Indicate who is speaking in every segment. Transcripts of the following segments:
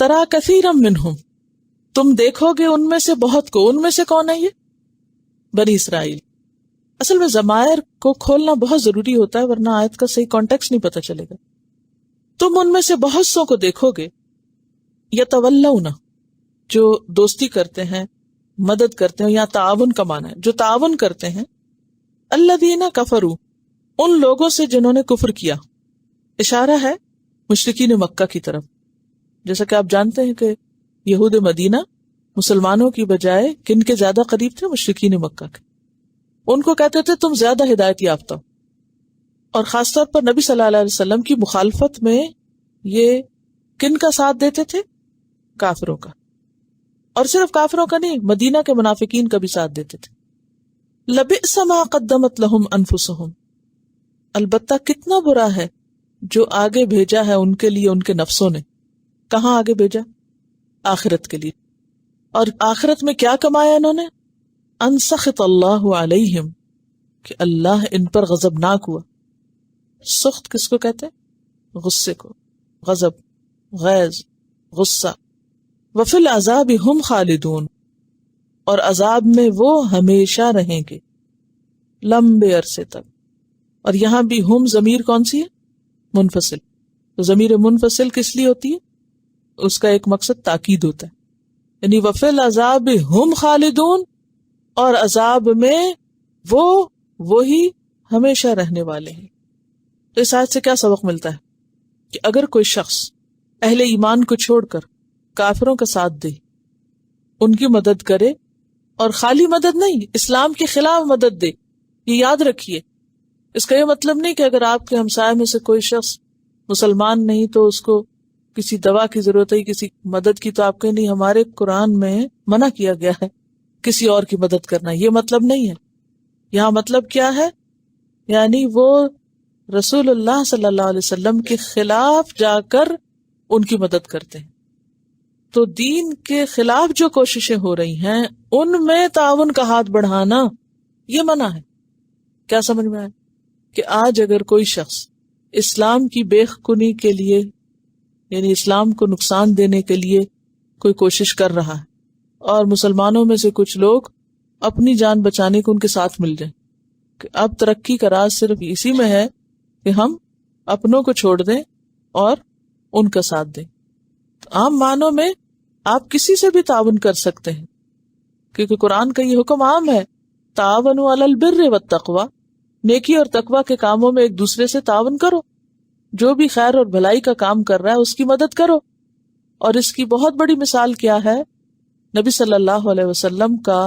Speaker 1: ترا کثیرا منہم، تم دیکھو گے ان میں سے بہت کو. ان میں سے کون ہے؟ یہ بنی اسرائیل. اصل میں ضمائر کو کھولنا بہت ضروری ہوتا ہے ورنہ آیت کا صحیح کانٹیکسٹ نہیں پتہ چلے گا. تم ان میں سے بہت سو کو دیکھو گے یتولون، جو دوستی کرتے ہیں، مدد کرتے ہیں، یا تعاون کا معنی ہے جو تعاون کرتے ہیں، الذین کفروا، ان لوگوں سے جنہوں نے کفر کیا. اشارہ ہے مشرکین مکہ کی طرف. جیسا کہ آپ جانتے ہیں کہ یہود مدینہ مسلمانوں کی بجائے کن کے زیادہ قریب تھے؟ مشرکین مکہ کے. ان کو کہتے تھے تم زیادہ ہدایت یافتہ ہو. اور خاص طور پر نبی صلی اللہ علیہ وسلم کی مخالفت میں یہ کن کا ساتھ دیتے تھے؟ کافروں کا. اور صرف کافروں کا نہیں، مدینہ کے منافقین کا بھی ساتھ دیتے تھے. لبئس ما قدمت لهم انفسهم، البتہ کتنا برا ہے جو آگے بھیجا ہے ان کے لیے ان کے نفسوں نے. کہاں آگے بھیجا؟ آخرت کے لیے. اور آخرت میں کیا کمایا انہوں نے؟ ان سخط اللہ علیہم، کہ اللہ ان پر غضبناک ہوا. سخط کس کو کہتے ہیں؟ غصے کو. غضب، غیظ، غصہ. وفی العذاب ہم خالدون، اور عذاب میں وہ ہمیشہ رہیں گے لمبے عرصے تک. اور یہاں بھی ہم ضمیر کون سی ہے؟ منفصل. تو ضمیر منفصل کس لیے ہوتی ہے؟ اس کا ایک مقصد تاکید ہوتا ہے، یعنی وفی العذاب ہم خالدون، اور عذاب میں وہی ہمیشہ رہنے والے ہیں. تو اس آیت سے کیا سبق ملتا ہے؟ کہ اگر کوئی شخص اہل ایمان کو چھوڑ کر کافروں کا ساتھ دے، ان کی مدد کرے، اور خالی مدد نہیں، اسلام کے خلاف مدد دے، یہ یاد رکھیے. اس کا یہ مطلب نہیں کہ اگر آپ کے ہمسائے میں سے کوئی شخص مسلمان نہیں تو اس کو کسی دوا کی ضرورت ہے، کسی مدد کی، تو آپ کہیں نہیں، ہمارے قرآن میں منع کیا گیا ہے کسی اور کی مدد کرنا. یہ مطلب نہیں ہے. یہاں مطلب کیا ہے؟ یعنی وہ رسول اللہ صلی اللہ علیہ وسلم کے خلاف جا کر ان کی مدد کرتے ہیں. تو دین کے خلاف جو کوششیں ہو رہی ہیں ان میں تعاون کا ہاتھ بڑھانا یہ منع ہے. کیا سمجھ میں آئے؟ کہ آج اگر کوئی شخص اسلام کی بے خونی کے لیے، یعنی اسلام کو نقصان دینے کے لیے کوئی کوشش کر رہا ہے، اور مسلمانوں میں سے کچھ لوگ اپنی جان بچانے کو ان کے ساتھ مل جائیں، کہ اب ترقی کا راز صرف اسی میں ہے کہ ہم اپنوں کو چھوڑ دیں اور ان کا ساتھ دیں. تو عام معنوں میں آپ کسی سے بھی تعاون کر سکتے ہیں، کیونکہ قرآن کا یہ حکم عام ہے، تعاونوا علی البر والتقوی، نیکی اور تقوی کے کاموں میں ایک دوسرے سے تعاون کرو. جو بھی خیر اور بھلائی کا کام کر رہا ہے اس کی مدد کرو. اور اس کی بہت بڑی مثال کیا ہے؟ نبی صلی اللہ علیہ وسلم کا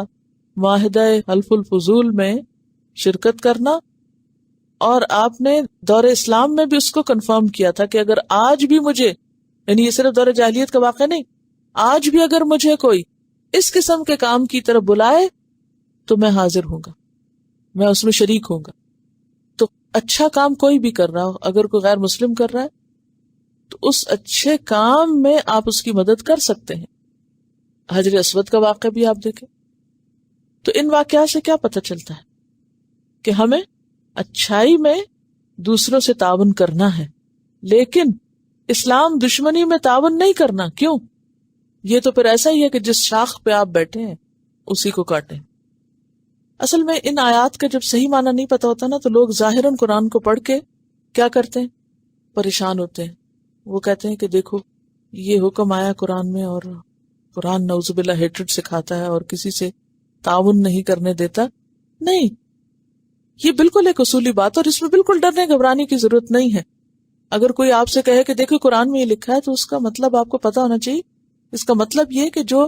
Speaker 1: معاہدہ حلف الفضول میں شرکت کرنا، اور آپ نے دور اسلام میں بھی اس کو کنفرم کیا تھا کہ اگر آج بھی مجھے، یعنی یہ صرف دور جاہلیت کا واقعہ نہیں، آج بھی اگر مجھے کوئی اس قسم کے کام کی طرف بلائے تو میں حاضر ہوں گا، میں اس میں شریک ہوں گا. تو اچھا کام کوئی بھی کر رہا ہو، اگر کوئی غیر مسلم کر رہا ہے تو اس اچھے کام میں آپ اس کی مدد کر سکتے ہیں. حجر اسود کا واقعہ بھی آپ دیکھیں. تو ان واقعات سے کیا پتہ چلتا ہے؟ کہ ہمیں اچھائی میں دوسروں سے تعاون کرنا ہے، لیکن اسلام دشمنی میں تعاون نہیں کرنا. کیوں؟ یہ تو پھر ایسا ہی ہے کہ جس شاخ پہ آپ بیٹھے ہیں اسی کو کاٹیں. اصل میں ان آیات کا جب صحیح معنی نہیں پتا ہوتا نا، تو لوگ ظاہراً قرآن کو پڑھ کے کیا کرتے ہیں؟ پریشان ہوتے ہیں. وہ کہتے ہیں کہ دیکھو یہ حکم آیا قرآن میں، اور قرآن نعوذ باللہ ہیٹرڈ سکھاتا ہے اور کسی سے تعاون نہیں کرنے دیتا. نہیں، یہ بالکل ایک اصولی بات، اور اس میں بالکل ڈرنے گھبرانے کی ضرورت نہیں ہے. اگر کوئی آپ سے کہے کہ دیکھو قرآن میں یہ لکھا ہے، تو اس کا مطلب آپ کو پتا ہونا چاہیے. اس کا مطلب یہ کہ جو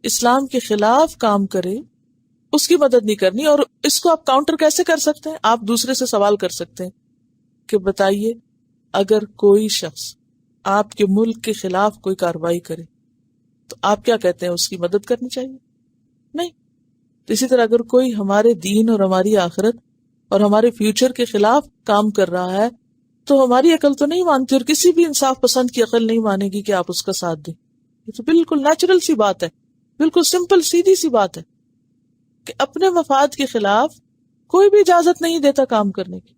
Speaker 1: اسلام کے خلاف کام کرے اس کی مدد نہیں کرنی. اور اس کو آپ کاؤنٹر کیسے کر سکتے ہیں؟ آپ دوسرے سے سوال کر سکتے ہیں کہ بتائیے اگر کوئی شخص آپ کے ملک کے خلاف کوئی کارروائی کرے تو آپ کیا کہتے ہیں؟ اس کی مدد کرنی چاہیے؟ نہیں. تو اسی طرح اگر کوئی ہمارے دین اور ہماری آخرت اور ہمارے فیوچر کے خلاف کام کر رہا ہے تو ہماری عقل تو نہیں مانتی، اور کسی بھی انصاف پسند کی عقل نہیں مانے گی کہ آپ اس کا ساتھ دیں. یہ تو بالکل نیچرل سی بات ہے، بالکل سمپل سیدھی سی بات ہے کہ اپنے مفاد کے خلاف کوئی بھی اجازت نہیں دیتا کام کرنے کی.